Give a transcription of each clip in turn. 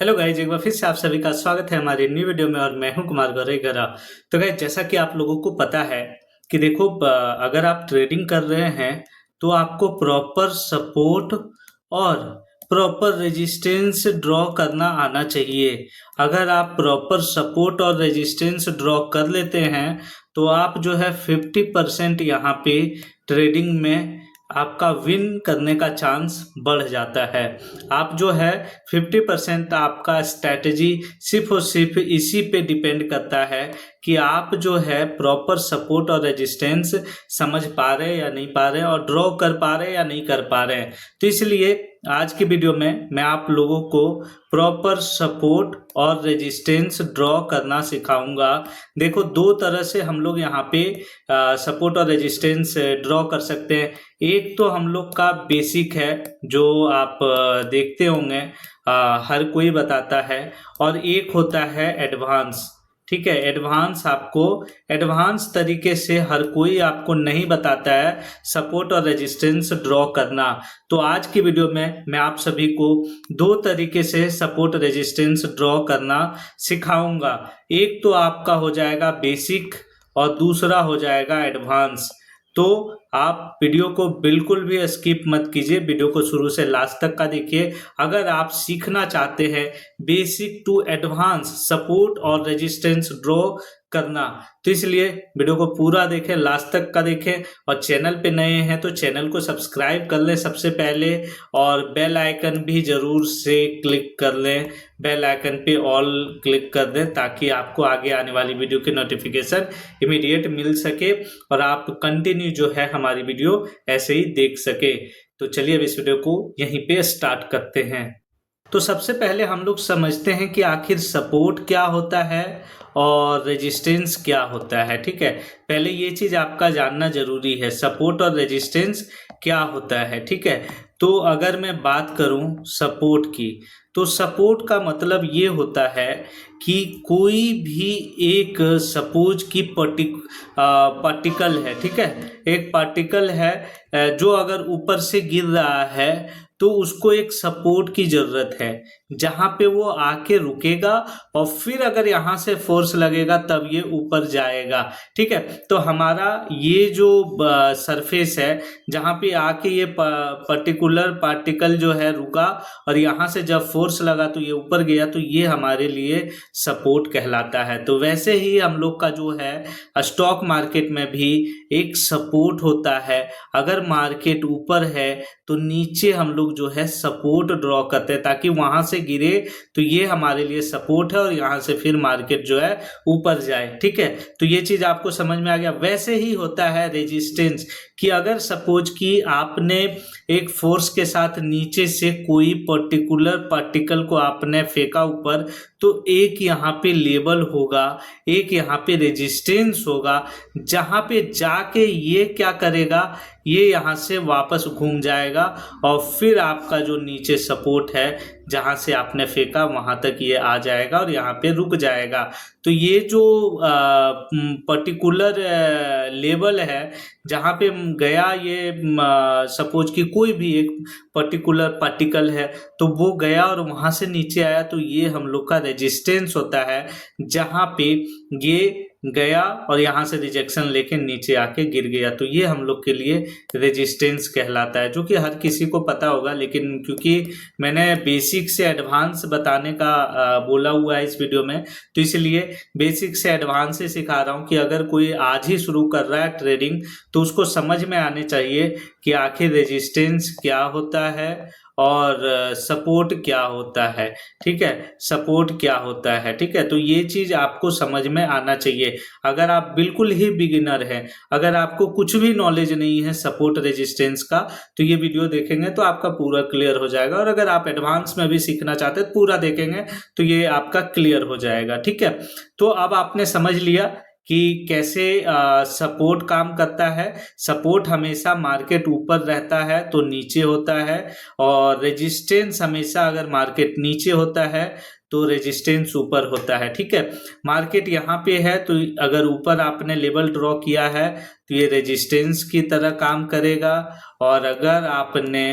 Hello guys, एक बार फिर से आप सभी का स्वागत है हमारी न्यू वीडियो में। और मैं हूं कुमार गौरेगरा। तो गाइज, जैसा कि आप लोगों को पता है कि देखो, अगर आप ट्रेडिंग कर रहे हैं तो आपको प्रॉपर सपोर्ट और प्रॉपर रेजिस्टेंस ड्रॉ करना आना चाहिए। अगर आप प्रॉपर सपोर्ट और रेजिस्टेंस ड्रॉ कर लेते हैं तो आप जो है 50% यहाँ पे ट्रेडिंग में आपका विन करने का चांस बढ़ जाता है। आप जो है 50% आपका स्ट्रैटेजी सिर्फ और सिर्फ इसी पे डिपेंड करता है कि आप जो है प्रॉपर सपोर्ट और रेजिस्टेंस समझ पा रहे हैं या नहीं पा रहे हैं, और ड्रॉ कर पा रहे हैं या नहीं कर पा रहे हैं। तो इसलिए आज की वीडियो में मैं आप लोगों को प्रॉपर सपोर्ट और रेजिस्टेंस ड्रॉ करना सिखाऊंगा। देखो, दो तरह से हम लोग यहाँ पे सपोर्ट और रेजिस्टेंस ड्रॉ कर सकते हैं। एक तो हम लोग का बेसिक है जो आप देखते होंगे, हर कोई बताता है, और एक होता है एडवांस। ठीक है, एडवांस आपको एडवांस तरीके से हर कोई आपको नहीं बताता है सपोर्ट और रेजिस्टेंस ड्रॉ करना। तो आज की वीडियो में मैं आप सभी को दो तरीके से सपोर्ट रेजिस्टेंस ड्रॉ करना सिखाऊंगा। एक तो आपका हो जाएगा बेसिक और दूसरा हो जाएगा एडवांस। तो आप वीडियो को बिल्कुल भी स्किप मत कीजिए, वीडियो को शुरू से लास्ट तक का देखिए। अगर आप सीखना चाहते हैं बेसिक टू एडवांस सपोर्ट और रेजिस्टेंस ड्रॉ करना, तो इसलिए वीडियो को पूरा देखें, लास्ट तक का देखें। और चैनल पे नए हैं तो चैनल को सब्सक्राइब कर लें सबसे पहले, और बेल आइकन भी जरूर से क्लिक कर लें। बेल आइकन पे ऑल क्लिक कर दें ताकि आपको आगे आने वाली वीडियो की नोटिफिकेशन इमीडिएट मिल सके और आप कंटिन्यू जो है हमारी वीडियो ऐसे ही देख सके। तो चलिए अब इस वीडियो को यहीं पे स्टार्ट करते हैं। तो सबसे पहले हम लोग समझते हैं कि आखिर सपोर्ट क्या होता है और रेजिस्टेंस क्या होता है। ठीक है, पहले ये चीज आपका जानना जरूरी है, सपोर्ट और रेजिस्टेंस क्या होता है। ठीक है, तो अगर मैं बात करूं सपोर्ट की, तो सपोर्ट का मतलब ये होता है कि कोई भी एक सपोज की पार्टिकल है। ठीक है, एक पार्टिकल है जो अगर ऊपर से गिर रहा है तो उसको एक सपोर्ट की जरूरत है जहां पे वो आके रुकेगा, और फिर अगर यहाँ से फोर्स लगेगा तब ये ऊपर जाएगा। ठीक है, तो हमारा ये जो सरफेस है जहां पे आके ये पर्टिकुलर पार्टिकल जो है रुका, और यहाँ से जब फोर्स लगा तो ये ऊपर गया, तो ये हमारे लिए सपोर्ट कहलाता है। तो वैसे ही हम लोग का जो है स्टॉक मार्केट में भी एक सपोर्ट होता है। अगर मार्केट ऊपर है तो नीचे हम लोग जो है सपोर्ट ड्रॉ करते हैं ताकि वहां से गिरे तो ये हमारे लिए सपोर्ट है, और यहाँ से फिर मार्केट जो है ऊपर जाए। ठीक है, तो ये चीज आपको समझ में आ गया। वैसे ही होता है रेजिस्टेंस, कि अगर सपोज कि आपने एक फोर्स के साथ नीचे से कोई पर्टिकुलर पार्टिकल को आपने फेंका ऊपर, तो एक यहाँ पे लेवल होगा, एक यहाँ पे रेजिस्टेंस होगा, जहां पे जाके ये क्या करेगा, ये यहाँ से वापस घूम जाएगा, और फिर आपका जो नीचे सपोर्ट है जहाँ से आपने फेंका वहां तक ये आ जाएगा और यहाँ पे रुक जाएगा। तो ये जो पर्टिकुलर लेवल है जहाँ पे गया, ये सपोज कि कोई भी एक पर्टिकुलर पार्टिकल है तो वो गया और वहां से नीचे आया, तो ये हम लोग का रेजिस्टेंस होता है जहाँ पे ये गया और यहाँ से रिजेक्शन लेके नीचे आके गिर गया, तो ये हम लोग के लिए रेजिस्टेंस कहलाता है, जो कि हर किसी को पता होगा। लेकिन क्योंकि मैंने बेसिक से एडवांस बताने का बोला हुआ है इस वीडियो में, तो इसलिए बेसिक से एडवांस से सिखा रहा हूँ कि अगर कोई आज ही शुरू कर रहा है ट्रेडिंग तो उसको समझ में आने चाहिए कि आखिर रेजिस्टेंस क्या होता है और सपोर्ट क्या होता है। ठीक है, सपोर्ट क्या होता है। ठीक है, तो ये चीज आपको समझ में आना चाहिए। अगर आप बिल्कुल ही बिगिनर हैं, अगर आपको कुछ भी नॉलेज नहीं है सपोर्ट रेजिस्टेंस का, तो ये वीडियो देखेंगे तो आपका पूरा क्लियर हो जाएगा। और अगर आप एडवांस में भी सीखना चाहते हैं पूरा देखेंगे तो ये आपका क्लियर हो जाएगा। ठीक है, तो अब आपने समझ लिया कि कैसे सपोर्ट काम करता है। सपोर्ट हमेशा मार्केट ऊपर रहता है तो नीचे होता है, और रेजिस्टेंस हमेशा अगर मार्केट नीचे होता है तो रेजिस्टेंस ऊपर होता है। ठीक है, मार्केट यहाँ पे है तो अगर ऊपर आपने लेवल ड्रॉ किया है तो ये रेजिस्टेंस की तरह काम करेगा, और अगर आपने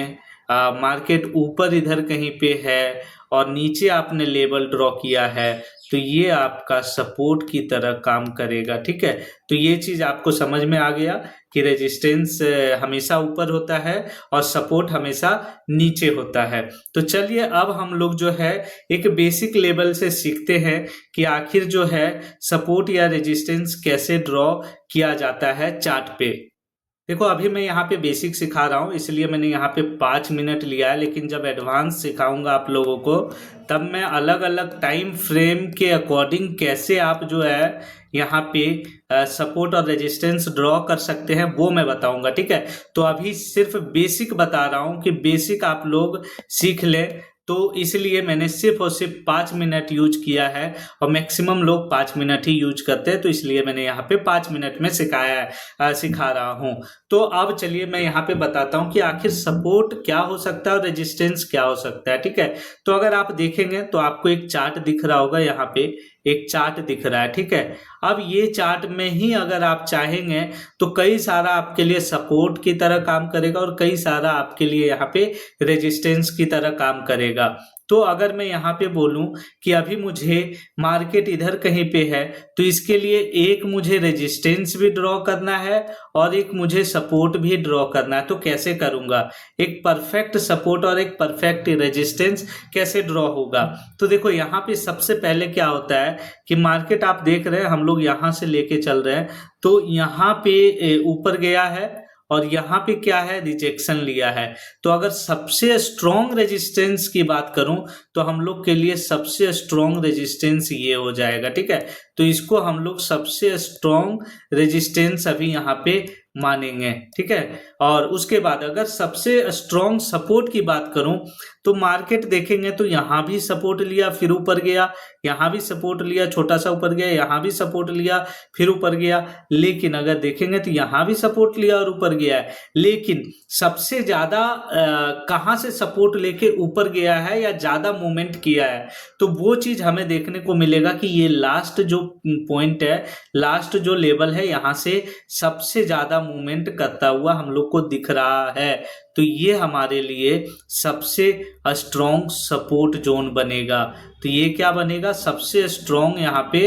मार्केट ऊपर इधर कहीं पे है और नीचे आपने लेवल ड्रॉ किया है, तो ये आपका सपोर्ट की तरह काम करेगा। ठीक है, तो ये चीज आपको समझ में आ गया कि रेजिस्टेंस हमेशा ऊपर होता है और सपोर्ट हमेशा नीचे होता है। तो चलिए अब हम लोग जो है एक बेसिक लेवल से सीखते हैं कि आखिर जो है सपोर्ट या रेजिस्टेंस कैसे ड्रॉ किया जाता है चार्ट पे। देखो अभी मैं यहाँ पे बेसिक सिखा रहा हूँ, इसलिए मैंने यहाँ पे 5 मिनट लिया है, लेकिन जब एडवांस सिखाऊंगा आप लोगों को तब मैं अलग अलग टाइम फ्रेम के अकॉर्डिंग कैसे आप जो है यहाँ पे सपोर्ट और रेजिस्टेंस ड्रॉ कर सकते हैं वो मैं बताऊंगा। ठीक है, तो अभी सिर्फ बेसिक बता रहा हूँ कि बेसिक आप लोग सीख लें, तो इसलिए मैंने सिर्फ और सिर्फ 5 मिनट यूज किया है और मैक्सिमम लोग 5 मिनट ही यूज करते हैं, तो इसलिए मैंने यहाँ पे 5 मिनट में सिखा रहा हूँ। तो अब चलिए मैं यहाँ पे बताता हूँ कि आखिर सपोर्ट क्या हो सकता है और रेजिस्टेंस क्या हो सकता है। ठीक है, तो अगर आप देखेंगे तो आपको एक चार्ट दिख रहा होगा, यहाँ पे एक चार्ट दिख रहा है। ठीक है, अब ये चार्ट में ही अगर आप चाहेंगे तो कई सारा आपके लिए सपोर्ट की तरह काम करेगा और कई सारा आपके लिए यहाँ पे रेजिस्टेंस की तरह काम करेगा। तो अगर मैं यहाँ पे बोलूं कि अभी मुझे मार्केट इधर कहीं पे है, तो इसके लिए एक मुझे रेजिस्टेंस भी ड्रॉ करना है और एक मुझे सपोर्ट भी ड्रॉ करना है। तो कैसे करूंगा, एक परफेक्ट सपोर्ट और एक परफेक्ट रेजिस्टेंस कैसे ड्रॉ होगा? तो देखो यहाँ पे सबसे पहले क्या होता है कि मार्केट आप देख रहे हैं, हम लोग यहाँ से लेके चल रहे हैं, तो यहाँ पे ऊपर गया है और यहाँ पे क्या है, रिजेक्शन लिया है। तो अगर सबसे स्ट्रॉन्ग रेजिस्टेंस की बात करूं तो हम लोग के लिए सबसे स्ट्रॉन्ग रेजिस्टेंस ये हो जाएगा। ठीक है, तो इसको हम लोग सबसे स्ट्रॉन्ग रेजिस्टेंस अभी यहाँ पे मानेंगे। ठीक है, और उसके बाद अगर सबसे स्ट्रॉन्ग सपोर्ट की बात करूं तो मार्केट देखेंगे तो यहाँ भी सपोर्ट लिया फिर ऊपर गया, यहाँ भी सपोर्ट लिया छोटा सा ऊपर गया, यहाँ भी सपोर्ट लिया फिर ऊपर गया, लेकिन अगर देखेंगे तो यहाँ भी सपोर्ट लिया और ऊपर गया है, लेकिन सबसे ज्यादा कहाँ से सपोर्ट लेके ऊपर गया है या ज्यादा मूवमेंट किया है, तो वो चीज हमें देखने को मिलेगा कि ये लास्ट जो पॉइंट है, लास्ट जो लेवल है, यहाँ से सबसे ज्यादा मूवमेंट करता हुआ हम लोग को दिख रहा है। तो ये हमारे लिए सबसे स्ट्रॉन्ग सपोर्ट जोन बनेगा। तो ये क्या बनेगा, सबसे स्ट्रॉन्ग यहाँ पे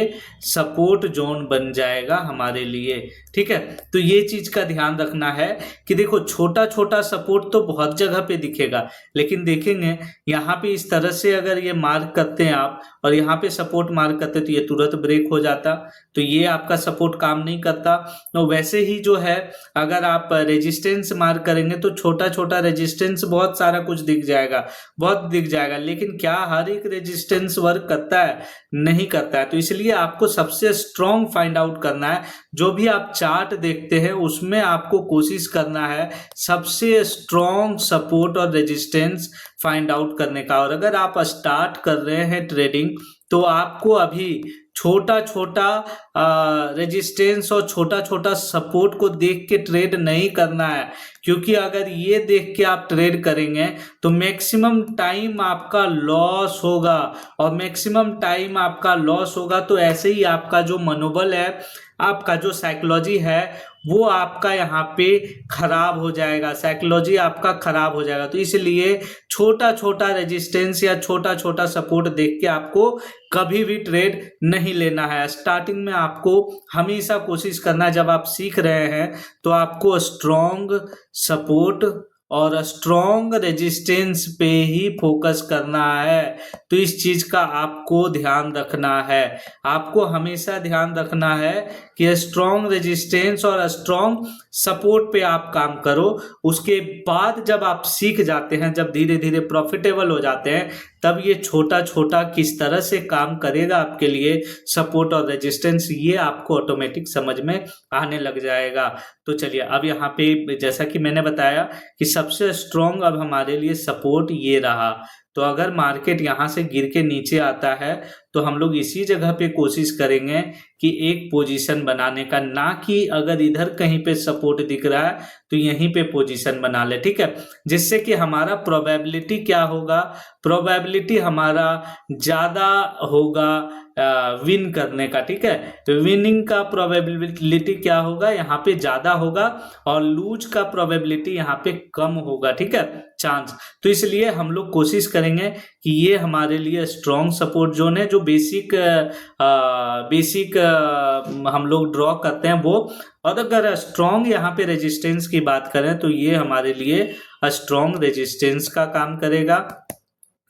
सपोर्ट जोन बन जाएगा हमारे लिए। ठीक है, तो ये चीज का ध्यान रखना है कि देखो छोटा छोटा सपोर्ट तो बहुत जगह पे दिखेगा, लेकिन देखेंगे यहाँ पे इस तरह से अगर ये मार्क करते हैं आप और यहाँ पे सपोर्ट मार्क करते तो ये तुरंत ब्रेक हो जाता, तो ये आपका सपोर्ट काम नहीं करता। तो वैसे ही जो है अगर आप रेजिस्टेंस मार्क करेंगे तो छोटा छोटा रेजिस्टेंस बहुत सारा कुछ दिख जाएगा, बहुत दिख जाएगा, लेकिन क्या हर एक रेजिस्टेंस वर्क करता है? नहीं करता है। तो इसलिए आपको सबसे स्ट्रॉन्ग फाइंड आउट करना है, जो भी आप चार्ट देखते हैं उसमें आपको कोशिश करना है सबसे स्ट्रॉन्ग सपोर्ट और रेजिस्टेंस फाइंड आउट करने का। और अगर आप स्टार्ट कर रहे हैं ट्रेडिंग तो आपको अभी छोटा छोटा रेजिस्टेंस और छोटा छोटा सपोर्ट को देख के ट्रेड नहीं करना है, क्योंकि अगर ये देख के आप ट्रेड करेंगे तो मैक्सिमम टाइम आपका लॉस होगा, और मैक्सिमम टाइम आपका लॉस होगा तो ऐसे ही आपका जो मनोबल है, आपका जो साइकोलॉजी है वो आपका यहाँ पे खराब हो जाएगा, साइकोलॉजी आपका खराब हो जाएगा। तो इसलिए छोटा छोटा रेजिस्टेंस या छोटा छोटा सपोर्ट देख के आपको कभी भी ट्रेड नहीं लेना है। स्टार्टिंग में आपको हमेशा कोशिश करना, जब आप सीख रहे हैं तो आपको स्ट्रॉन्ग सपोर्ट और स्ट्रॉन्ग रेजिस्टेंस पे ही फोकस करना है। तो इस चीज का आपको ध्यान रखना है, आपको हमेशा ध्यान रखना है कि स्ट्रॉन्ग रेजिस्टेंस और स्ट्रॉन्ग सपोर्ट पे आप काम करो। उसके बाद जब आप सीख जाते हैं, जब धीरे धीरे प्रॉफिटेबल हो जाते हैं, तब ये छोटा छोटा किस तरह से काम करेगा आपके लिए सपोर्ट और रेजिस्टेंस, ये आपको ऑटोमेटिक समझ में आने लग जाएगा। तो चलिए अब यहाँ पे जैसा कि मैंने बताया कि सबसे स्ट्रॉन्ग अब हमारे लिए सपोर्ट ये रहा। तो अगर मार्केट यहाँ से गिर के नीचे आता है तो हम लोग इसी जगह पे कोशिश करेंगे कि एक पोजीशन बनाने का, ना कि अगर इधर कहीं पे सपोर्ट दिख रहा है तो यहीं पे पोजीशन बना ले। ठीक है, जिससे कि हमारा प्रोबेबिलिटी क्या होगा, प्रोबेबिलिटी हमारा ज़्यादा होगा विन करने का, ठीक है। तो विनिंग का प्रोबेबिलिटी क्या होगा, यहाँ पे ज़्यादा होगा और लूज का प्रोबेबिलिटी यहाँ पे कम होगा, ठीक है, चांस। तो इसलिए हम लोग कोशिश करेंगे कि ये हमारे लिए स्ट्रॉन्ग सपोर्ट जोन है, जो बेसिक हम लोग ड्रॉ करते हैं वो। और अगर स्ट्रॉन्ग यहाँ पे रेजिस्टेंस की बात करें तो ये हमारे लिए स्ट्रॉन्ग रेजिस्टेंस का काम करेगा।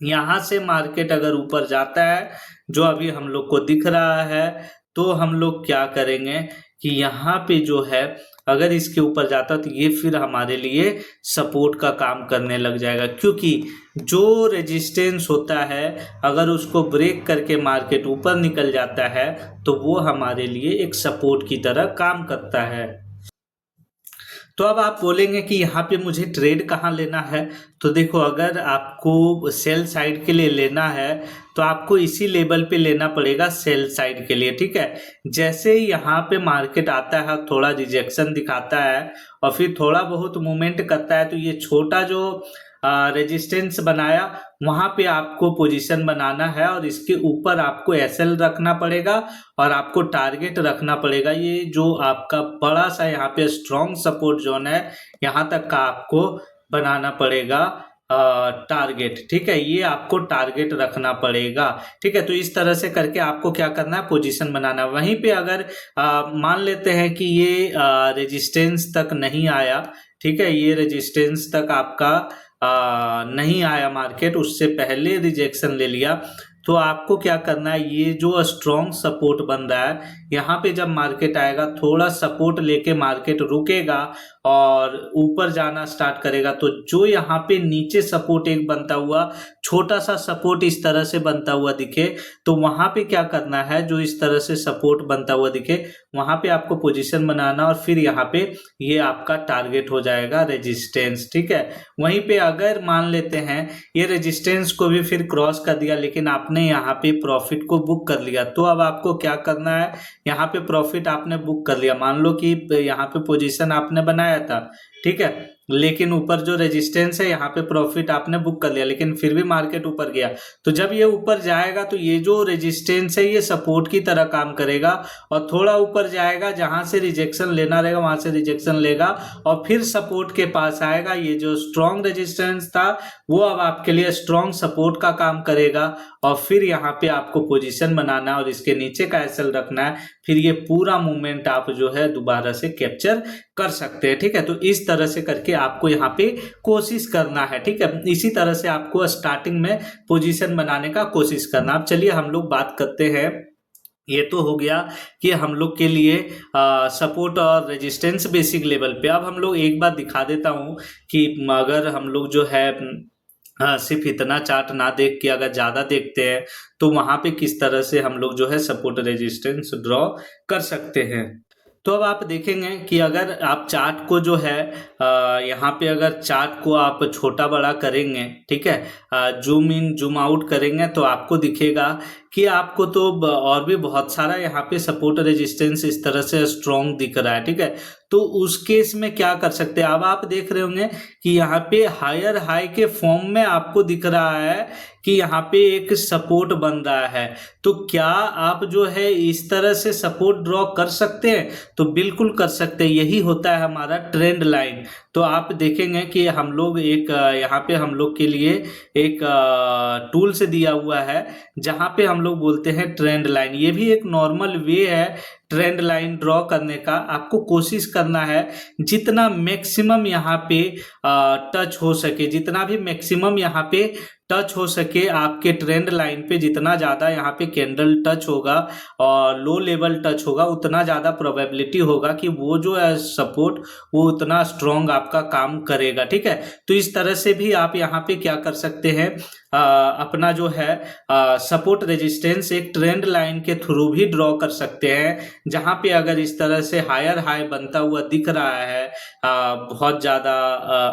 यहाँ से मार्केट अगर ऊपर जाता है, जो अभी हम लोग को दिख रहा है, तो हम लोग क्या करेंगे कि यहाँ पे जो है अगर इसके ऊपर जाता तो ये फिर हमारे लिए सपोर्ट का काम करने लग जाएगा, क्योंकि जो रेजिस्टेंस होता है अगर उसको ब्रेक करके मार्केट ऊपर निकल जाता है तो वो हमारे लिए एक सपोर्ट की तरह काम करता है। तो अब आप बोलेंगे कि यहाँ पे मुझे ट्रेड कहाँ लेना है, तो देखो अगर आपको सेल साइड के लिए लेना है तो आपको इसी लेवल पे लेना पड़ेगा सेल साइड के लिए, ठीक है। जैसे ही यहाँ पे मार्केट आता है, थोड़ा रिजेक्शन दिखाता है और फिर थोड़ा बहुत मूवमेंट करता है, तो ये छोटा जो रेजिस्टेंस बनाया वहां पे आपको पोजीशन बनाना है और इसके ऊपर आपको एसएल रखना पड़ेगा और आपको टारगेट रखना पड़ेगा। ये जो आपका बड़ा सा यहाँ पे स्ट्रॉन्ग सपोर्ट जोन है, यहाँ तक का आपको बनाना पड़ेगा टारगेट, ठीक है। ये आपको टारगेट रखना पड़ेगा, ठीक है। तो इस तरह से करके आपको क्या करना है, पोजीशन बनाना। वहीं पे अगर मान लेते हैं कि ये रेजिस्टेंस तक नहीं आया, ठीक है, ये रेजिस्टेंस तक आपका नहीं आया मार्केट, उससे पहले रिजेक्शन ले लिया, तो आपको क्या करना है, ये जो स्ट्रॉन्ग सपोर्ट बन रहा है यहाँ पे जब मार्केट आएगा थोड़ा सपोर्ट लेके मार्केट रुकेगा और ऊपर जाना स्टार्ट करेगा, तो जो यहाँ पे नीचे सपोर्ट एक बनता हुआ छोटा सा सपोर्ट इस तरह से बनता हुआ दिखे, तो वहां पे क्या करना है, जो इस तरह से सपोर्ट बनता हुआ दिखे वहां पे आपको पोजीशन बनाना और फिर यहाँ पे ये आपका टारगेट हो जाएगा रेजिस्टेंस, ठीक है। वहीं पे अगर मान लेते हैं ये रेजिस्टेंस को भी फिर क्रॉस कर दिया लेकिन आपने यहाँ पे प्रॉफिट को बुक कर लिया, तो अब आपको क्या करना है, यहाँ पे प्रॉफिट आपने बुक कर लिया, मान लो कि यहाँ पे पोजीशन आपने बनाया था, ठीक है, लेकिन ऊपर जो रेजिस्टेंस है यहाँ पे प्रॉफिट आपने बुक कर लिया लेकिन फिर भी मार्केट ऊपर गया, तो जब ये ऊपर जाएगा तो ये जो रेजिस्टेंस है ये सपोर्ट की तरह काम करेगा और थोड़ा ऊपर जाएगा, जहां से रिजेक्शन लेना रहेगा वहां से रिजेक्शन लेगा और फिर सपोर्ट के पास आएगा। ये जो स्ट्रॉन्ग रेजिस्टेंस था वो अब आपके लिए स्ट्रॉन्ग सपोर्ट का काम करेगा और फिर यहाँ पे आपको पोजीशन बनाना है और इसके नीचे का एसएल रखना है, फिर ये पूरा मूवमेंट आप जो है दोबारा से कैप्चर कर सकते हैं, ठीक है। तो इस तरह से करके आपको यहाँ पे कोशिश करना है, ठीक है। इसी तरह से आपको स्टार्टिंग में पोजीशन बनाने का कोशिश करना। अब चलिए हम लोग बात करते हैं, ये तो हो गया कि हम लोग के लिए सपोर्ट और रेजिस्टेंस बेसिक लेवल पे। अब हम लोग एक बात दिखा देता हूँ कि अगर हम लोग जो है सिर्फ इतना चार्ट ना देख के अगर ज़्यादा देखते हैं तो वहाँ पे किस तरह से हम लोग जो है सपोर्ट रेजिस्टेंस ड्रॉ कर सकते हैं। तो अब आप देखेंगे कि अगर आप चार्ट को जो है यहाँ पे अगर चार्ट को आप छोटा बड़ा करेंगे, ठीक है, जूम इन जूम आउट करेंगे तो आपको दिखेगा कि आपको तो और भी बहुत सारा यहाँ पे सपोर्ट रेजिस्टेंस इस तरह से स्ट्रॉन्ग दिख रहा है, ठीक है। तो उस केस में क्या कर सकते हैं, अब आप देख रहे होंगे कि यहाँ पे हायर हाई के फॉर्म में आपको दिख रहा है कि यहाँ पे एक सपोर्ट बन रहा है, तो क्या आप जो है इस तरह से सपोर्ट ड्रॉ कर सकते हैं, तो बिल्कुल कर सकते हैं। यही होता है हमारा ट्रेंड लाइन। तो आप देखेंगे कि हम लोग एक यहाँ पे हम लोग के लिए एक टूल से दिया हुआ है जहाँ पे हम लोग बोलते हैं ट्रेंड लाइन। ये भी एक नॉर्मल वे है ट्रेंड लाइन ड्रॉ करने का। आपको कोशिश करना है जितना मैक्सिमम यहाँ पे टच हो सके, जितना भी मैक्सिमम यहाँ पे टच हो सके आपके ट्रेंड लाइन पे, जितना ज़्यादा यहाँ पे कैंडल टच होगा और लो लेवल टच होगा उतना ज़्यादा प्रोबेबिलिटी होगा कि वो जो है सपोर्ट वो उतना स्ट्रॉन्ग आपका काम करेगा, ठीक है। तो इस तरह से भी आप यहाँ पे क्या कर सकते हैं, अपना जो है सपोर्ट रेजिस्टेंस एक ट्रेंड लाइन के थ्रू भी ड्रॉ कर सकते हैं, जहाँ पे अगर इस तरह से हायर हाई बनता हुआ दिख रहा है बहुत ज़्यादा,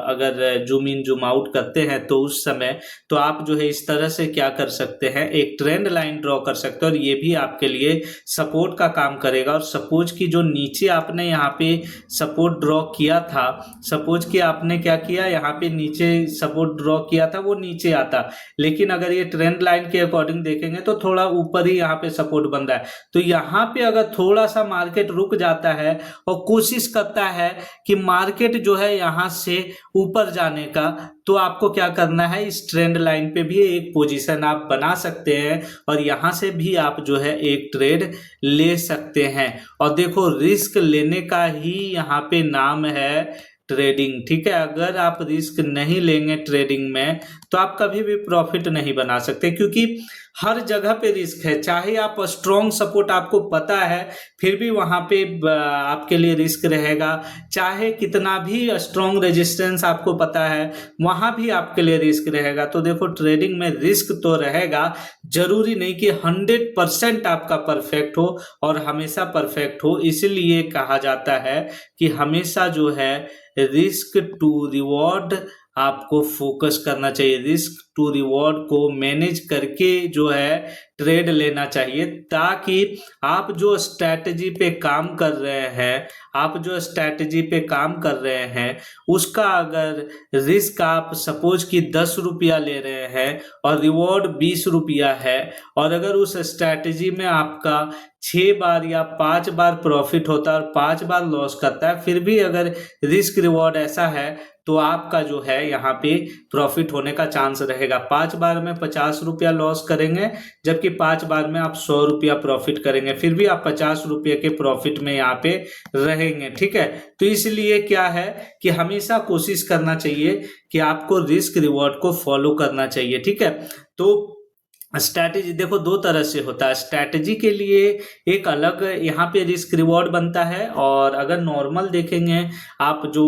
अगर जूम इन जूम आउट करते हैं तो उस समय तो आप जो है इस तरह से क्या कर सकते हैं, एक ट्रेंड लाइन ड्रॉ कर सकते हैं और ये भी आपके लिए सपोर्ट का काम करेगा। और सपोज कि जो नीचे आपने यहाँ पे सपोर्ट ड्रॉ किया था, सपोज कि आपने क्या किया, यहाँ पे नीचे सपोर्ट ड्रॉ किया था वो नीचे आता, लेकिन अगर ये ट्रेंड लाइन के अकॉर्डिंग देखेंगे तो थोड़ा ऊपर ही यहाँ पे सपोर्ट बन रहा है। तो यहाँ पे अगर थोड़ा सा मार्केट रुक जाता है और कोशिश करता है कि मार्केट जो है यहाँ से ऊपर जाने का, तो आपको क्या करना है, इस ट्रेंड लाइन पे भी एक पोजीशन आप बना सकते हैं और यहाँ से भी आप जो है एक ट्रेड ले सकते हैं। और देखो, रिस्क लेने का ही यहाँ पे नाम है ट्रेडिंग, ठीक है। अगर आप रिस्क नहीं लेंगे ट्रेडिंग में तो आप कभी भी प्रॉफिट नहीं बना सकते, क्योंकि हर जगह पे रिस्क है। चाहे आप स्ट्रॉन्ग सपोर्ट आपको पता है फिर भी वहां पे आपके लिए रिस्क रहेगा, चाहे कितना भी स्ट्रॉन्ग रेजिस्टेंस आपको पता है वहां भी आपके लिए रिस्क रहेगा। तो देखो, ट्रेडिंग में रिस्क तो रहेगा, जरूरी नहीं कि 100% आपका परफेक्ट हो और हमेशा परफेक्ट हो। इसलिए कहा जाता है कि हमेशा जो है रिस्क टू रिवॉर्ड आपको फोकस करना चाहिए, रिस्क टू रिवॉर्ड को मैनेज करके जो है ट्रेड लेना चाहिए, ताकि आप जो स्ट्रैटेजी पे काम कर रहे हैं उसका अगर रिस्क आप सपोज कि 10 रुपया ले रहे हैं और रिवॉर्ड 20 रुपया है, और अगर उस स्ट्रैटेजी में आपका 6 बार या 5 बार प्रॉफिट होता है और 5 बार लॉस करता है, फिर भी अगर रिस्क रिवॉर्ड ऐसा है तो आपका जो है यहाँ पे प्रॉफिट होने का चांस रहेगा। 5 बार में 50 रुपया लॉस करेंगे, जबकि 5 बार में आप 100 रुपया प्रॉफिट करेंगे, फिर भी आप 50 रुपये के प्रॉफिट में यहाँ पे रहेंगे, ठीक है। तो इसलिए क्या है कि हमेशा कोशिश करना चाहिए कि आपको रिस्क रिवॉर्ड को फॉलो करना चाहिए, ठीक है। तो स्ट्रैटेजी देखो 2 तरह से होता है। स्ट्रैटेजी के लिए एक अलग यहाँ पे रिस्क रिवॉर्ड बनता है, और अगर नॉर्मल देखेंगे आप जो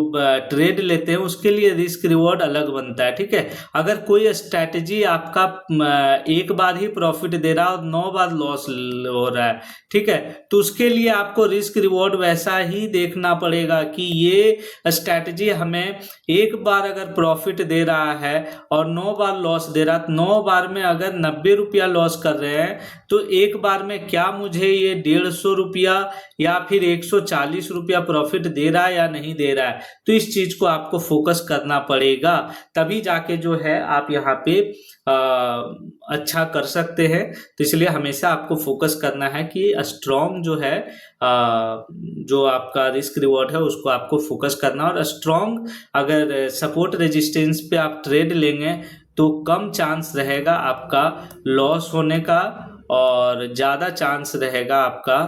ट्रेड लेते हैं उसके लिए रिस्क रिवॉर्ड अलग बनता है, ठीक है। अगर कोई स्ट्रैटेजी आपका 1 बार ही प्रॉफिट दे रहा है और 9 बार लॉस हो रहा है, ठीक है, तो उसके लिए आपको रिस्क रिवॉर्ड वैसा ही देखना पड़ेगा कि ये स्ट्रैटेजी हमें 1 बार अगर प्रॉफिट दे रहा है और 9 बार लॉस दे रहा है, 9 बार में अगर 90 रुपया लॉस कर रहे हैं तो 1 बार में क्या मुझे ये 150 रुपया या फिर 140 रुपया प्रॉफिट दे रहा है या नहीं दे रहा है। तो इस चीज को आपको फोकस करना पड़ेगा, तभी जाके जो है आप यहाँ पे अच्छा कर सकते हैं। तो इसलिए हमेशा आपको फोकस करना है कि स्ट्रॉन्ग जो है जो आपका रिस्क रिवॉर्ड है उसको आपको फोकस करना, और स्ट्रॉन्ग अगर सपोर्ट रेजिस्टेंस पे आप ट्रेड लेंगे तो कम चांस रहेगा आपका लॉस होने का और ज़्यादा चांस रहेगा आपका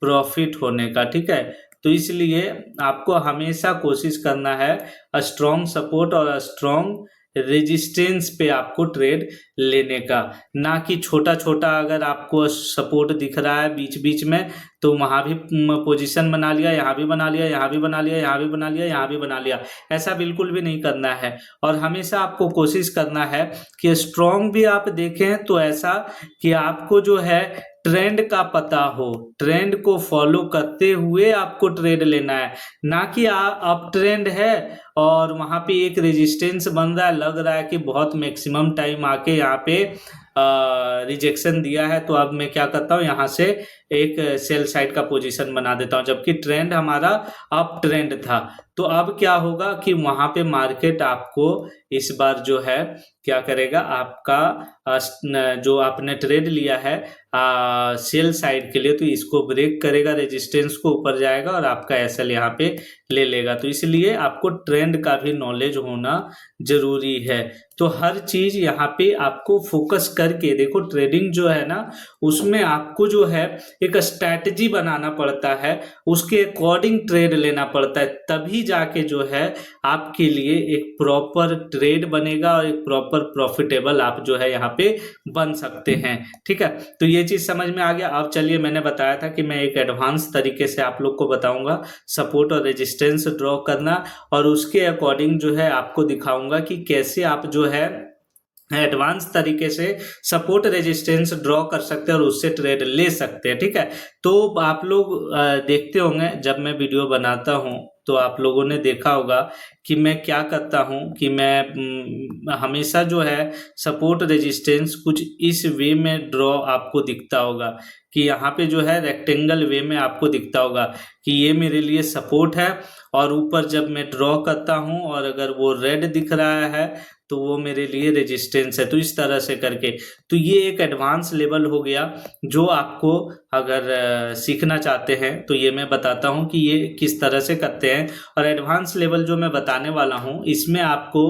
प्रॉफिट होने का, ठीक है। तो इसलिए आपको हमेशा कोशिश करना है स्ट्रॉन्ग सपोर्ट और स्ट्रॉन्ग रेजिस्टेंस पे आपको ट्रेड लेने का, ना कि छोटा छोटा अगर आपको सपोर्ट दिख रहा है बीच बीच में तो वहाँ भी पोजीशन बना लिया, यहाँ भी बना लिया, यहाँ भी बना लिया, यहाँ भी बना लिया, यहाँ भी बना लिया, ऐसा बिल्कुल भी नहीं करना है। और हमेशा आपको कोशिश करना है कि स्ट्रॉन्ग भी आप देखें तो ऐसा कि आपको जो है ट्रेंड का पता हो, ट्रेंड को फॉलो करते हुए आपको ट्रेड लेना है, ना कि अप ट्रेंड है और वहां पे एक रेजिस्टेंस बन रहा है, लग रहा है कि बहुत मैक्सिमम टाइम आके यहाँ पे रिजेक्शन दिया है, तो अब मैं क्या करता हूँ यहाँ से एक सेल साइड का पोजीशन बना देता हूँ, जबकि ट्रेंड हमारा अप ट्रेंड था। तो अब क्या होगा कि वहां पे मार्केट आपको इस बार जो है क्या करेगा, आपका जो आपने ट्रेड लिया है सेल साइड के लिए, तो इसको ब्रेक करेगा, रेजिस्टेंस को ऊपर जाएगा और आपका एसएल यहाँ पे ले लेगा। तो इसलिए आपको ट्रेंड का भी नॉलेज होना जरूरी है। तो हर चीज यहाँ पे आपको फोकस करके देखो, ट्रेडिंग जो है ना उसमें आपको जो है एक स्ट्रैटेजी बनाना पड़ता है, उसके अकॉर्डिंग ट्रेड लेना पड़ता है, तभी जाके जो है आपके लिए एक प्रॉपर ट्रेड बनेगा और एक प्रॉपर प्रॉफिटेबल आप जो है यहाँ पे बन सकते हैं, ठीक है। तो ये चीज समझ में आ गया। अब चलिए, मैंने बताया था कि मैं एक एडवांस तरीके से आप लोग को बताऊंगा सपोर्ट और रेजिस्टेंस ड्रॉ करना, और उसके अकॉर्डिंग जो है आपको दिखाऊंगा कि कैसे आप जो है एडवांस तरीके से सपोर्ट रेजिस्टेंस ड्रॉ कर सकते हैं और उससे ट्रेड ले सकते हैं, ठीक है। तो आप लोग देखते होंगे जब मैं वीडियो बनाता हूं तो आप लोगों ने देखा होगा कि मैं क्या करता हूँ कि मैं हमेशा जो है सपोर्ट रेजिस्टेंस कुछ इस वे में ड्रॉ आपको दिखता होगा कि यहाँ पे जो है रेक्टेंगल वे में आपको दिखता होगा कि ये मेरे लिए सपोर्ट है, और ऊपर जब मैं ड्रॉ करता हूँ और अगर वो रेड दिख रहा है तो वो मेरे लिए रेजिस्टेंस है। तो इस तरह से करके, तो ये एक एडवांस लेवल हो गया जो आपको अगर सीखना चाहते हैं तो ये मैं बताता हूँ कि ये किस तरह से करते हैं। और एडवांस लेवल जो मैं बताने वाला हूँ इसमें आपको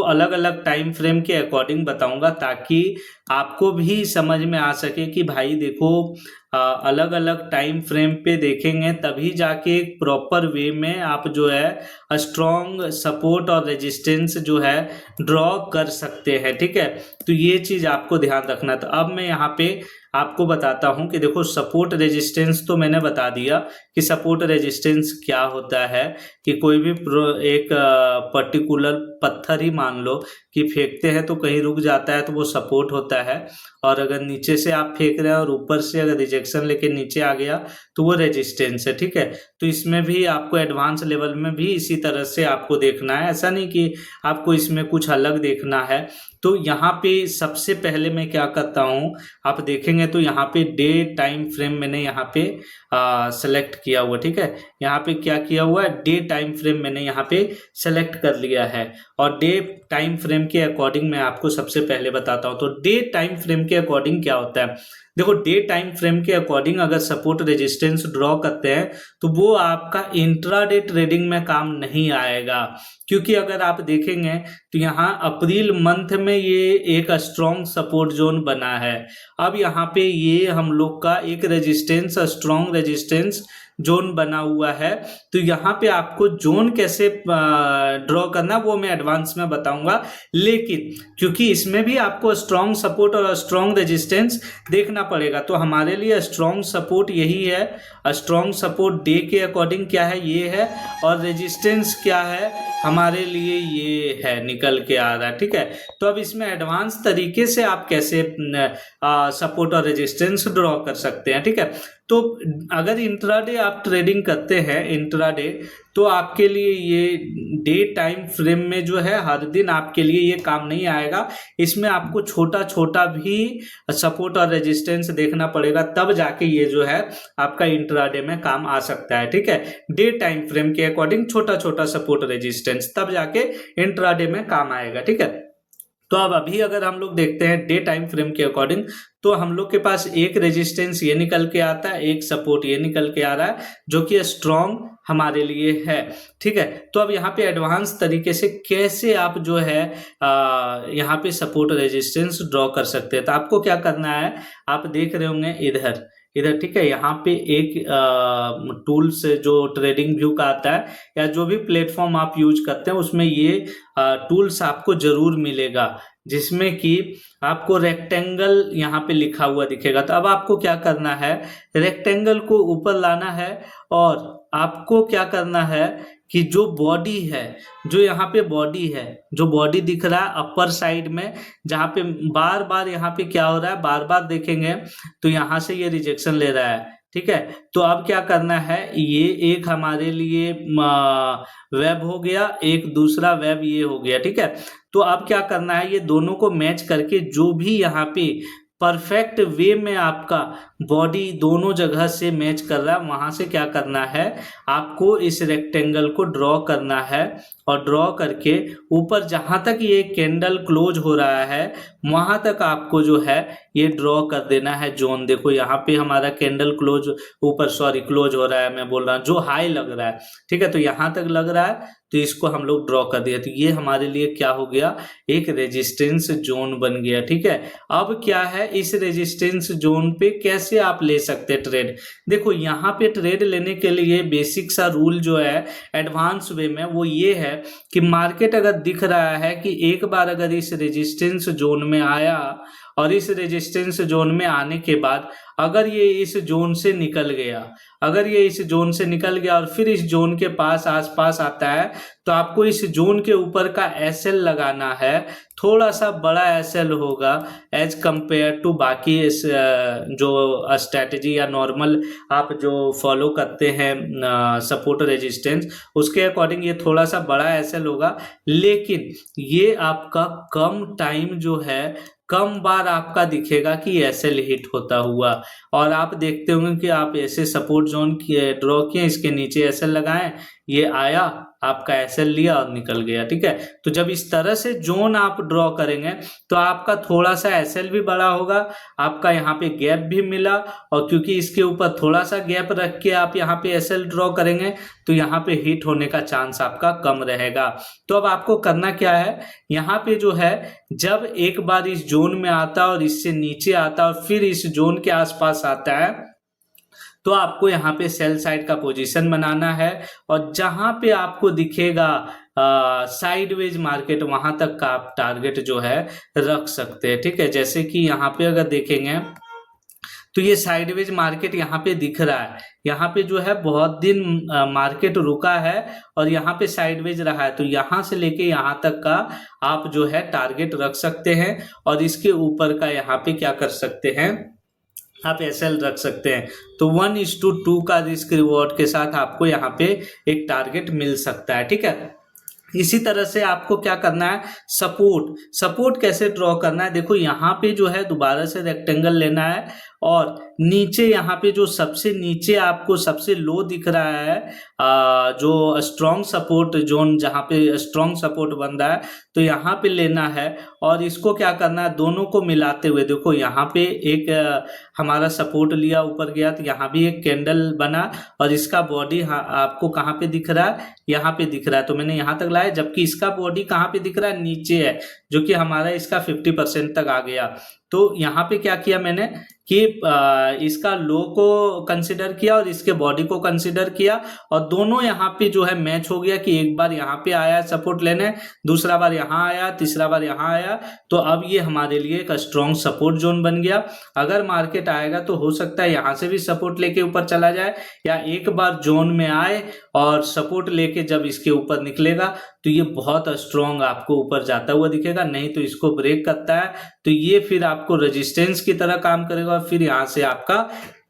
अलग अलग टाइम फ्रेम के अकॉर्डिंग बताऊंगा ताकि आपको भी समझ में आ सके कि भाई देखो अलग अलग टाइम फ्रेम पे देखेंगे तभी जाके एक प्रॉपर वे में आप जो है स्ट्रॉन्ग सपोर्ट और रेजिस्टेंस जो है ड्रॉ कर सकते हैं। ठीक है, तो ये चीज़ आपको ध्यान रखना। तो अब मैं यहाँ पे आपको बताता हूँ कि देखो सपोर्ट रेजिस्टेंस तो मैंने बता दिया कि सपोर्ट रेजिस्टेंस क्या होता है कि कोई भी एक पर्टिकुलर पत्थर ही मान लो कि फेंकते हैं तो कहीं रुक जाता है तो वो सपोर्ट होता है, और अगर नीचे से आप फेंक रहे हैं और ऊपर से अगर रिजेक्शन लेके नीचे आ गया तो वो रेजिस्टेंस है। ठीक है, तो इसमें भी आपको एडवांस लेवल में भी इसी तरह से आपको देखना है, ऐसा नहीं कि आपको इसमें कुछ अलग देखना है। तो यहाँ पे सबसे पहले मैं क्या करता हूँ, आप देखेंगे तो यहाँ पे डे टाइम फ्रेम मैंने यहाँ पे सेलेक्ट किया हुआ। ठीक है, यहाँ पे क्या किया हुआ है, डे टाइम फ्रेम मैंने यहाँ पे सेलेक्ट कर लिया है, और डे टाइम फ्रेम के अकॉर्डिंग मैं आपको सबसे पहले बताता हूँ। तो डे टाइम फ्रेम के अकॉर्डिंग क्या होता है, देखो डे टाइम फ्रेम के अकॉर्डिंग अगर सपोर्ट रेजिस्टेंस ड्रॉ करते हैं तो वो आपका इंट्राडे ट्रेडिंग में काम नहीं आएगा, क्योंकि अगर आप देखेंगे तो यहाँ अप्रैल मंथ में ये एक स्ट्रॉन्ग सपोर्ट जोन बना है। अब यहाँ पे ये हम लोग का एक रेजिस्टेंस स्ट्रॉन्ग रेजिस्टेंस जोन बना हुआ है। तो यहाँ पे आपको जोन कैसे ड्रॉ करना वो मैं एडवांस में बताऊंगा, लेकिन क्योंकि इसमें भी आपको स्ट्रॉन्ग सपोर्ट और स्ट्रॉन्ग रेजिस्टेंस देखना पड़ेगा, तो हमारे लिए स्ट्रॉन्ग सपोर्ट यही है। स्ट्रॉन्ग सपोर्ट डे के अकॉर्डिंग क्या है, ये है, और रेजिस्टेंस क्या है हमारे लिए ये है, निकल के आ रहा है। ठीक है, तो अब इसमें एडवांस तरीके से आप कैसे सपोर्ट और रेजिस्टेंस ड्रॉ कर सकते हैं। ठीक है, तो अगर इंट्राडे आप ट्रेडिंग करते हैं इंट्राडे, तो आपके लिए ये डे टाइम फ्रेम में जो है हर दिन आपके लिए ये काम नहीं आएगा। इसमें आपको छोटा छोटा भी सपोर्ट और रेजिस्टेंस देखना पड़ेगा, तब जाके ये जो है आपका इंट्राडे में काम आ सकता है। ठीक है, डे टाइम फ्रेम के अकॉर्डिंग छोटा छोटा सपोर्ट रेजिस्टेंस तब जाके इंट्राडे में काम आएगा। ठीक है, तो अब अभी अगर हम लोग देखते हैं डे टाइम फ्रेम के अकॉर्डिंग, तो हम लोग के पास एक रेजिस्टेंस ये निकल के आता है, एक सपोर्ट ये निकल के आ रहा है जो कि स्ट्रॉन्ग हमारे लिए है। ठीक है, तो अब यहाँ पे एडवांस तरीके से कैसे आप जो है यहाँ पे सपोर्ट रेजिस्टेंस ड्रॉ कर सकते हैं। तो आपको क्या करना है, आप देख रहे होंगे इधर इधर। ठीक है, यहाँ पे एक टूल्स जो ट्रेडिंग व्यू का आता है या जो भी प्लेटफॉर्म आप यूज करते हैं उसमें ये टूल्स आपको जरूर मिलेगा, जिसमें कि आपको रेक्टेंगल यहाँ पे लिखा हुआ दिखेगा। तो अब आपको क्या करना है, रेक्टेंगल को ऊपर लाना है, और आपको क्या करना है कि जो बॉडी है, जो यहाँ पे बॉडी है, जो बॉडी दिख रहा है अपर साइड में, जहाँ पे बार बार यहाँ पे क्या हो रहा है, बार बार देखेंगे तो यहाँ से ये रिजेक्शन ले रहा है। ठीक है, तो अब क्या करना है, ये एक हमारे लिए वेब हो गया, एक दूसरा वेब ये हो गया। ठीक है, तो अब क्या करना है, ये दोनों को मैच करके जो भी यहाँ पे परफेक्ट वे में आपका बॉडी दोनों जगह से मैच कर रहा है, वहां से क्या करना है, आपको इस रेक्टेंगल को ड्रॉ करना है, और ड्रॉ करके ऊपर जहां तक ये कैंडल क्लोज हो रहा है वहां तक आपको जो है ये ड्रॉ कर देना है जोन। देखो यहाँ पे हमारा कैंडल क्लोज क्लोज हो रहा है, मैं बोल रहा हूँ जो हाई लग रहा है। ठीक है, तो यहाँ तक लग रहा है, तो इसको हम लोग ड्रॉ कर दिया, तो ये हमारे लिए क्या हो गया, एक रेजिस्टेंस जोन बन गया। ठीक है, अब क्या है, इस रेजिस्टेंस जोन पे कैसे आप ले सकते हैं ट्रेड। देखो यहाँ पे ट्रेड लेने के लिए बेसिक सा रूल जो है एडवांस वे में वो ये है कि मार्केट अगर दिख रहा है कि एक बार अगर इस रेजिस्टेंस जोन में आया और इस रेजिस्टेंस जोन में आने के बाद अगर ये इस जोन से निकल गया, अगर ये इस जोन से निकल गया और फिर इस जोन के पास आसपास आता है, तो आपको इस जोन के ऊपर का एसएल लगाना है। थोड़ा सा बड़ा एसएल होगा एज कंपेयर टू बाकी इस जो स्ट्रेटजी या नॉर्मल आप जो फॉलो करते हैं सपोर्ट रेजिस्टेंस, उसके अकॉर्डिंग ये थोड़ा सा बड़ा एसएल होगा, लेकिन ये आपका कम टाइम जो है, कम बार आपका दिखेगा कि एसएल हिट होता हुआ। और आप देखते होंगे कि आप ऐसे सपोर्ट जोन ड्रॉ किए, इसके नीचे एसएल लगाएं, ये आया, आपका एसएल लिया और निकल गया, ठीक है। तो जब इस तरह से जोन आप ड्रॉ करेंगे तो आपका थोड़ा सा एसएल भी बड़ा होगा, आपका यहाँ पे गैप भी मिला, और क्योंकि इसके ऊपर थोड़ा सा गैप रख के आप यहाँ पे एसएल ड्रॉ करेंगे तो यहाँ पे हिट होने का चांस आपका कम रहेगा। तो अब आपको करना क्या है, यहाँ पे जो है जब एक बार इस जोन में आता और इससे नीचे आता और फिर इस जोन के आसपास आता है, तो आपको यहाँ पे सेल साइड का पोजीशन बनाना है, और जहां पे आपको दिखेगा साइडवेज मार्केट, वहां तक का आप टारगेट जो है रख सकते हैं, ठीक है। जैसे कि यहाँ पे अगर देखेंगे तो ये साइडवेज मार्केट यहाँ पे दिख रहा है, यहाँ पे जो है बहुत दिन मार्केट रुका है और यहाँ पे साइडवेज रहा है, तो यहाँ से लेके यहाँ तक का आप जो है टारगेट रख सकते हैं, और इसके ऊपर का यहाँ पे क्या कर सकते हैं, आप एसएल रख सकते हैं। तो 1:2 का रिस्क रिवॉर्ड के साथ आपको यहाँ पे एक टारगेट मिल सकता है, ठीक है। इसी तरह से आपको क्या करना है, सपोर्ट कैसे ड्रॉ करना है। देखो यहाँ पे जो है दोबारा से रेक्टेंगल लेना है, और नीचे यहाँ पे जो सबसे नीचे आपको सबसे लो दिख रहा है जो स्ट्रॉन्ग सपोर्ट जोन, जहाँ पे स्ट्रॉन्ग सपोर्ट बन रहा है, तो यहाँ पे लेना है और इसको क्या करना है, दोनों को मिलाते हुए देखो यहाँ पे एक हमारा सपोर्ट लिया, ऊपर गया, तो यहाँ भी एक कैंडल बना और इसका बॉडी आपको कहाँ पे दिख रहा है, यहाँ पे दिख रहा है, तो मैंने यहाँ तक लाया, जबकि इसका बॉडी कहाँ पे दिख रहा है, नीचे है, जो कि हमारा इसका 50% तक आ गया। तो यहाँ पे क्या किया मैंने कि इसका लो को कंसिडर किया और इसके बॉडी को कंसिडर किया, और दोनों यहाँ पे जो है मैच हो गया कि एक बार यहाँ पे आया सपोर्ट लेने, दूसरा बार यहाँ आया, तीसरा बार यहाँ आया, तो अब ये हमारे लिए एक स्ट्रॉन्ग सपोर्ट जोन बन गया। अगर मार्केट आएगा तो हो सकता है यहाँ से भी सपोर्ट लेके ऊपर चला जाए, या एक बार जोन में आए और सपोर्ट लेके जब इसके ऊपर निकलेगा तो ये बहुत स्ट्रॉन्ग आपको ऊपर जाता हुआ दिखेगा, नहीं तो इसको ब्रेक करता है तो ये फिर आपको रेजिस्टेंस की तरह काम करेगा, और फिर यहाँ से आपका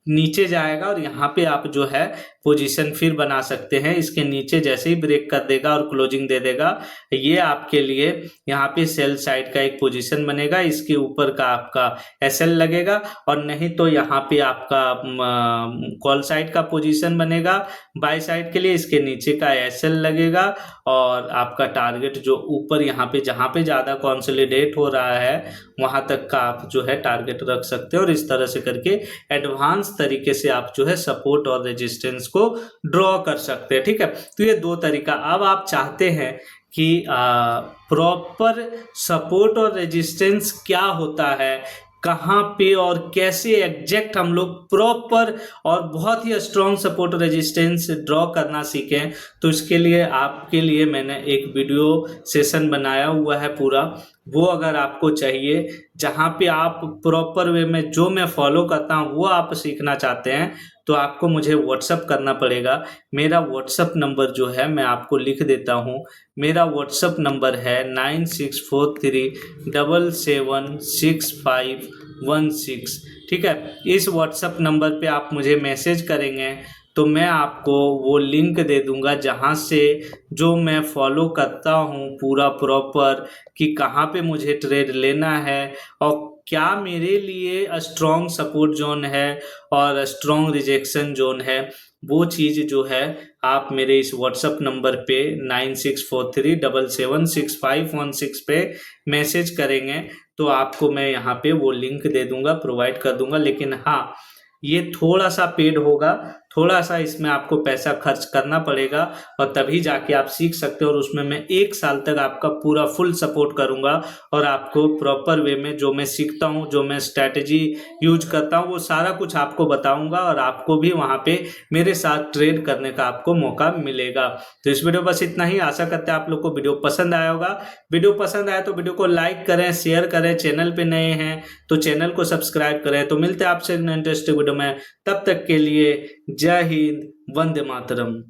नीचे जाएगा और यहाँ पे आप जो है पोजीशन फिर बना सकते हैं। इसके नीचे जैसे ही ब्रेक कर देगा और क्लोजिंग दे देगा, ये आपके लिए यहाँ पे सेल साइड का एक पोजीशन बनेगा, इसके ऊपर का आपका एसएल लगेगा, और नहीं तो यहाँ पे आपका कॉल साइड का पोजीशन बनेगा बाय साइड के लिए, इसके नीचे का एसएल लगेगा, और आपका टारगेट जो ऊपर यहाँ पे जहाँ पे ज़्यादा कॉन्सोलिडेट हो रहा है वहाँ तक का आप जो है टारगेट रख सकते हो, और इस तरह से करके एडवांस तरीके से आप जो है सपोर्ट और रेजिस्टेंस को ड्रॉ कर सकते हैं, ठीक है। तो ये दो तरीका। अब आप चाहते हैं कि प्रॉपर सपोर्ट और रेजिस्टेंस क्या होता है, कहाँ पे और कैसे एग्जैक्ट हम लोग प्रॉपर और बहुत ही स्ट्रॉन्ग सपोर्ट रेजिस्टेंस ड्रॉ करना सीखें, तो इसके लिए आपके लिए मैंने एक वीडियो सेशन बनाया हुआ है पूरा, वो अगर आपको चाहिए, जहाँ पे आप प्रॉपर वे में जो मैं फॉलो करता हूँ वो आप सीखना चाहते हैं, तो आपको मुझे व्हाट्सअप करना पड़ेगा। मेरा व्हाट्सअप नंबर जो है मैं आपको लिख देता हूँ। मेरा व्हाट्सअप नंबर है 9643776516, ठीक है। इस व्हाट्सअप नंबर पे आप मुझे मैसेज करेंगे तो मैं आपको वो लिंक दे दूंगा जहाँ से जो मैं फॉलो करता हूँ पूरा प्रॉपर, कि कहाँ पे मुझे ट्रेड लेना है और क्या मेरे लिए स्ट्रॉन्ग सपोर्ट जोन है और स्ट्रॉन्ग रिजेक्शन जोन है, वो चीज़ जो है आप मेरे इस व्हाट्सअप नंबर पे 9643776516 पे मैसेज करेंगे तो आपको मैं यहाँ पे वो लिंक दे दूंगा, प्रोवाइड कर दूंगा। लेकिन हाँ, ये थोड़ा सा पेड होगा, थोड़ा-सा इसमें आपको पैसा खर्च करना पड़ेगा और तभी जाके आप सीख सकते हो और उसमें मैं 1 साल तक आपका पूरा फुल सपोर्ट करूँगा और आपको प्रॉपर वे में जो मैं सीखता हूँ, जो मैं स्ट्रैटेजी यूज़ करता हूँ, वो सारा कुछ आपको बताऊँगा और आपको भी वहाँ पे मेरे साथ ट्रेड करने का आपको मौका मिलेगा। तो इस वीडियो बस इतना ही। आशा करते हैं आप लोग को वीडियो पसंद आया होगा। वीडियो पसंद आया तो वीडियो को लाइक करें, शेयर करें, चैनल पे नए हैं तो चैनल को सब्सक्राइब करें। तो मिलते हैं आपसे इंटरेस्टिंग वीडियो में, तब तक के लिए जय हिंद, वंदे मातरम।